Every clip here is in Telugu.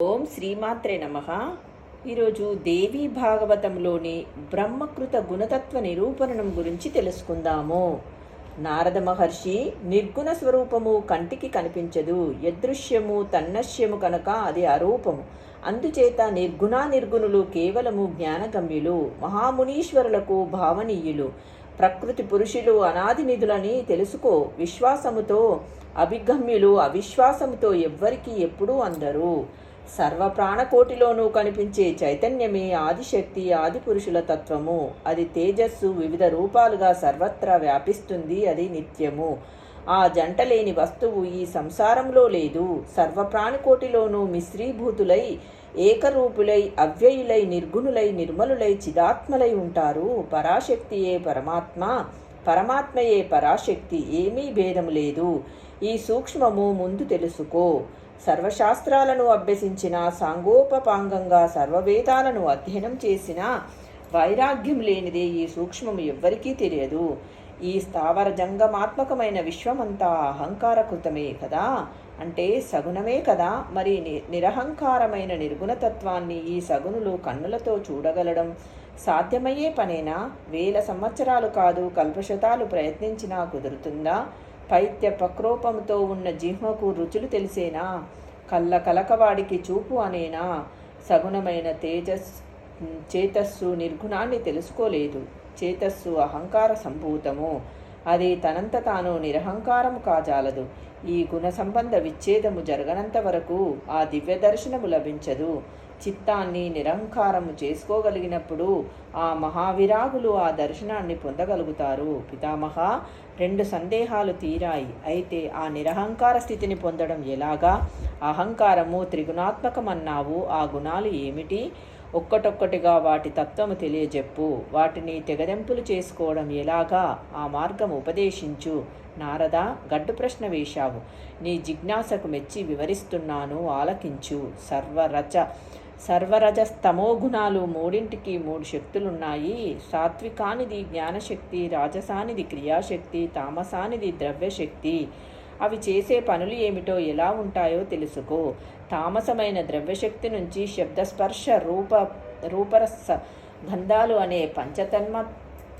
ఓం శ్రీమాత్రే నమః. ఈరోజు దేవీ భాగవతంలోని బ్రహ్మకృత గుణతత్వ నిరూపణం గురించి తెలుసుకుందాము. నారద మహర్షి నిర్గుణ స్వరూపము కంటికి కనిపించదు, యదృశ్యము తన్నశ్యము కనుక అది అరూపము. అందుచేత నిర్గుణులు కేవలము జ్ఞానగమ్యులు, మహామునీశ్వరులకు భావనీయులు. ప్రకృతి పురుషులు అనాది నిధులని తెలుసుకో. విశ్వాసముతో అభిగమ్యులు, అవిశ్వాసముతో ఎవ్వరికి ఎప్పుడూ అందరు. సర్వ ప్రాణకోటిలోనూ కనిపించే చైతన్యమే ఆదిశక్తి, ఆది పురుషుల తత్వము. అది తేజస్సు వివిధ రూపాలుగా సర్వత్రా వ్యాపిస్తుంది. అది నిత్యము. ఆ జంట లేని వస్తువు ఈ సంసారంలో లేదు. సర్వ ప్రాణకోటిలోనూ మిశ్రీభూతులై ఏకరూపులై అవ్యయులై నిర్గుణులై నిర్మలులై చిదాత్మలై ఉంటారు. పరాశక్తియే పరమాత్మ, పరమాత్మయే పరాశక్తి. ఏమీ భేదము లేదు. ఈ సూక్ష్మము ముందు తెలుసుకో. సర్వశాస్త్రాలను అభ్యసించిన, సాంగోపపాంగంగా సర్వవేదాలను అధ్యయనం చేసిన వైరాగ్యం లేనిదే ఈ సూక్ష్మము ఎవ్వరికీ తెలియదు. ఈ స్థావర జంగమాత్మకమైన విశ్వమంతా అహంకారకృతమే కదా, అంటే సగుణమే కదా. మరి నిరహంకారమైన నిర్గుణతత్వాన్ని ఈ సగుణులు కన్నులతో చూడగలడం సాధ్యమయ్యే పనేనా? 1000 సంవత్సరాలు కాదు, కల్పశతాలు ప్రయత్నించినా కుదురుతుందా? పైత్య పక్రోపంతో ఉన్న జిహ్మకు రుచులు తెలిసేనా? కలకవాడికి చూపు అనేనా? సగుణమైన చేతస్సు నిర్గుణాన్ని తెలుసుకోలేదు. చేతస్సు అహంకార సంభూతము. అది తనంత తాను నిరహంకారము కాజాలదు. ఈ గుణ సంబంధ విచ్ఛేదము జరగనంత వరకు ఆ దివ్య దర్శనము లభించదు. చిత్తాన్ని నిరహంకారము చేసుకోగలిగినప్పుడు ఆ మహావిరాగులు ఆ దర్శనాన్ని పొందగలుగుతారు. పితామహ, 2 సందేహాలు తీరాయి. అయితే ఆ నిరహంకార స్థితిని పొందడం ఎలాగా? అహంకారము త్రిగుణాత్మకమన్నావు. ఆ గుణాలు ఏమిటి? ఒక్కటొక్కటిగా వాటి తత్వము తెలియజెప్పు. వాటిని తెగదెంపులు చేసుకోవడం ఎలాగా? ఆ మార్గం ఉపదేశించు. నారద, గడ్డు ప్రశ్న వేశావు. నీ జిజ్ఞాసకు మెచ్చి వివరిస్తున్నాను, ఆలకించు. సర్వరజస్తమో గుణాలు మూడింటికి 3 శక్తులున్నాయి. సాత్వికానిది జ్ఞానశక్తి, రాజసానిది క్రియాశక్తి, తామసానిది ద్రవ్యశక్తి. అవి చేసే పనులు ఏమిటో, ఎలా ఉంటాయో తెలుసుకో. తామసమైన ద్రవ్యశక్తి నుంచి శబ్దస్పర్శ రూపరస గంధాలు అనే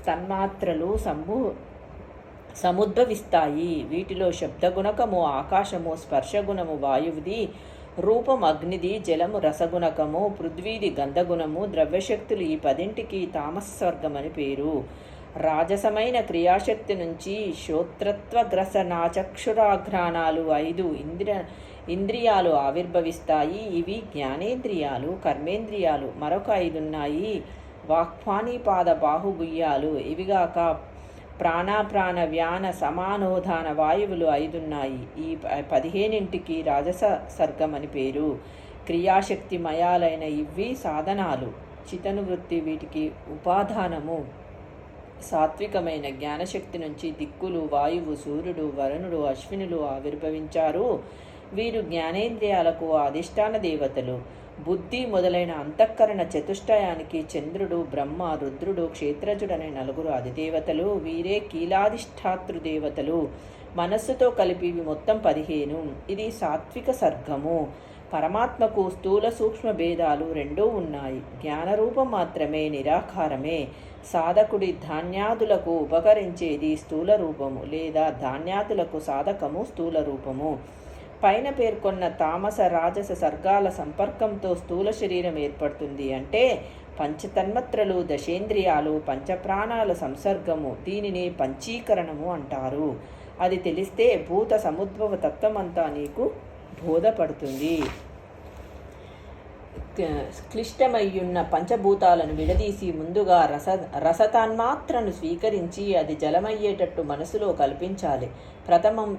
తన్మాత్రలు సముద్భవిస్తాయి. వీటిలో శబ్దగుణకము ఆకాశము, స్పర్శగుణము వాయువుది, రూపం అగ్నిది, జలము రసగుణకము, పృథ్వీది గంధగుణము, ద్రవ్యశక్తులు ఈ 10ంటికి తామస్వర్గమని పేరు. రాజసమైన క్రియాశక్తి నుంచి శ్రోత్రత్వగ్రసనాచక్షురాఘ్రాణాలు 5 ఇంద్రియాలు ఆవిర్భవిస్తాయి. ఇవి జ్ఞానేంద్రియాలు, కర్మేంద్రియాలు. మరొక 5 ఉన్నాయి. వాక్పాణిపాద బాహుగుయ్యాలు. ఇవిగాక ప్రాణ వ్యాన సమానోధాన వాయువులు 5 ఉన్నాయి. ఈ 15ంటికి రాజస సర్గం అని పేరు. క్రియాశక్తిమయాలైన ఇవి సాధనాలు. చితనువృత్తి వీటికి ఉపాదానము. సాత్వికమైన జ్ఞానశక్తి నుంచి దిక్కులు, వాయువు, సూర్యుడు, వరుణుడు, అశ్వినులు ఆవిర్భవించారు. వీరు జ్ఞానేంద్రియాలకు అధిష్టాన దేవతలు. బుద్ధి మొదలైన అంతఃకరణ చతుష్టయానికి చంద్రుడు, బ్రహ్మ, రుద్రుడు, క్షేత్రజుడనే 4 అధిదేవతలు. వీరే కీలాధిష్ఠాతృదేవతలు. మనస్సుతో కలిపి ఇవి మొత్తం 15. ఇది సాత్విక సర్గము. పరమాత్మకు స్థూల సూక్ష్మ భేదాలు 2 ఉన్నాయి. జ్ఞానరూపం మాత్రమే నిరాకారమే. సాధకుడి ధాన్యాదులకు ఉపకరించేది స్థూల రూపము, లేదా ధాన్యాదులకు సాధకము స్థూల రూపము. పైన పేర్కొన్న తామస రాజస సర్గాల సంపర్కంతో స్థూల శరీరం ఏర్పడుతుంది. అంటే పంచతన్మత్రలు, దశేంద్రియాలు, పంచప్రాణాల సంసర్గము. దీనిని పంచీకరణము అంటారు. అది తెలిస్తే భూత సముద్భవ తత్వమంతా నీకు బోధపడుతుంది. క్లిష్టమయ్యున్న పంచభూతాలను విడదీసి ముందుగా రసతన్మాత్రను స్వీకరించి అది జలమయ్యేటట్టు మనసులో కల్పించాలి. ప్రథమం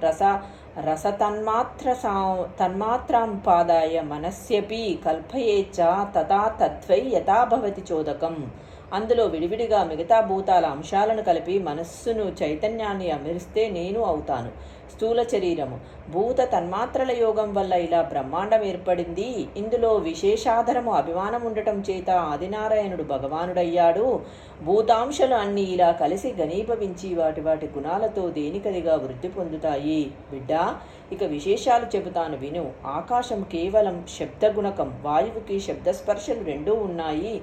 తన్మాత్రాంపాదాయ మనస్యపి కల్పయేచ్చ తథా తద్వై యథాభవతి చోదకం. అందులో విడివిడిగా మిగతా భూతాల అంశాలను కలిపి మనస్సును, చైతన్యాన్ని అమరిస్తే నేను అవుతాను స్థూల శరీరము. భూత తన్మాత్రల యోగం వల్ల ఇలా బ్రహ్మాండం ఏర్పడింది. ఇందులో విశేషాధరము అభిమానం ఉండటం చేత ఆదినారాయణుడు భగవానుడయ్యాడు. భూతాంశలు అన్నీ ఇలా కలిసి ఘనీభవించి వాటి వాటి గుణాలతో దేనికదిగా వృద్ధి పొందుతాయి. బిడ్డా, ఇక విశేషాలు చెబుతాను విను. ఆకాశం కేవలం శబ్దగుణకం. వాయువుకి శబ్దస్పర్శలు రెండూ ఉన్నాయి.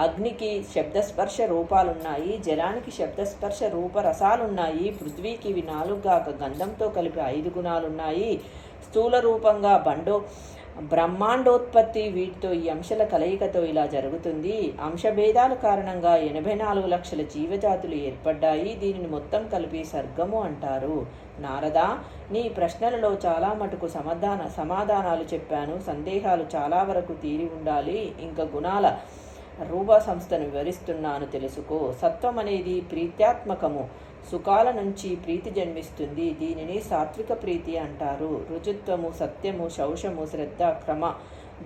అగ్నికి శబ్దస్పర్శ రూపాలున్నాయి. జలానికి శబ్దస్పర్శ రూపరసాలున్నాయి. పృథ్వీకి ఇవి 4 గాక గంధంతో కలిపి 5 గుణాలున్నాయి. స్థూల రూపంగా బ్రహ్మాండోత్పత్తి వీటితో ఈ అంశాల కలయికతో ఇలా జరుగుతుంది. అంశభేదాల కారణంగా 84 లక్షల జీవజాతులు ఏర్పడ్డాయి. దీనిని మొత్తం కలిపి సర్గము అంటారు. నారదా, నీ ప్రశ్నలలో చాలా మటుకు సమాధానాలు చెప్పాను. సందేహాలు చాలా వరకు తీరి ఉండాలి. ఇంకా గుణాల రూప సంస్థను వివరిస్తున్నాను, తెలుసుకో. సత్వం అనేది ప్రీత్యాత్మకము. సుఖాల నుంచి ప్రీతి జన్మిస్తుంది. దీనిని సాత్విక ప్రీతి అంటారు. రుజుత్వము, సత్యము, శౌషము, శ్రద్ధ, క్రమ,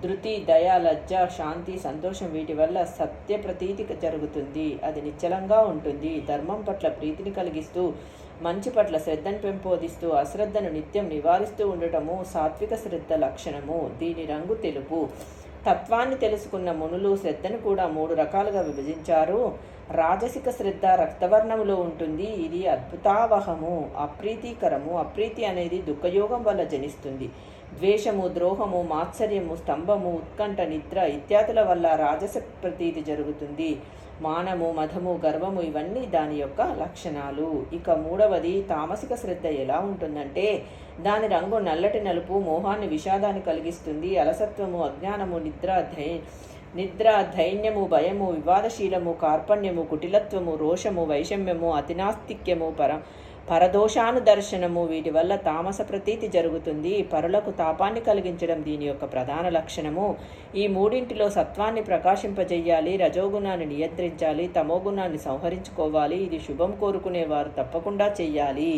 ధృతి, దయ, లజ్జ, శాంతి, సంతోషం వీటి వల్ల సత్య ప్రతీతి జరుగుతుంది. అది నిశ్చలంగా ఉంటుంది. ధర్మం పట్ల ప్రీతిని కలిగిస్తూ మంచి పట్ల శ్రద్ధను పెంపొందిస్తూ అశ్రద్ధను నిత్యం నివారిస్తూ ఉండటము సాత్విక శ్రద్ధ లక్షణము. దీని రంగు తెలుపు. తత్వాన్ని తెలుసుకున్న మునులు శ్రద్ధను కూడా 3 రకాలుగా విభజించారు. రాజసిక శ్రద్ధ రక్తవర్ణములో ఉంటుంది. ఇది అద్భుతావహము, అప్రీతికరము. అప్రీతి అనేది దుఃఖయోగం వల్ల జనిస్తుంది. ద్వేషము, ద్రోహము, మాత్సర్యము, స్తంభము, ఉత్కంఠ, నిద్ర ఇత్యాదుల వల్ల రాజస ప్రతీతి జరుగుతుంది. మానము, మధము, గర్వము ఇవన్నీ దాని యొక్క లక్షణాలు. ఇక 3వది తామసిక శ్రద్ధ ఎలా ఉంటుందంటే దాని రంగు నల్లటి నలుపు, మోహాన్ని, విషాదాన్ని కలిగిస్తుంది. అలసత్వము, అజ్ఞానము, నిద్ర, ధైన్యము, భయము, వివాదశీలము, కార్పణ్యము, కుటిలత్వము, రోషము, వైషమ్యము, అతినాస్తిక్యము, పరదోషానుదర్శనము వీటి వల్ల తామస ప్రతీతి జరుగుతుంది. పరులకు తాపాన్ని కలిగించడం దీని యొక్క ప్రధాన లక్షణము. ఈ మూడింటిలో సత్వాన్ని ప్రకాశింపజేయాలి, రజోగుణాన్ని నియంత్రించాలి, తమోగుణాన్ని సంహరించుకోవాలి. ఇది శుభం కోరుకునేవారు తప్పకుండా చెయ్యాలి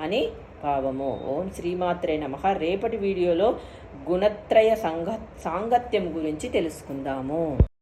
అని భావము. ఓం శ్రీమాత్రే నమః. రేపటి వీడియోలో గుణత్రయ సాంగత్యం గురించి తెలుసుకుందాము.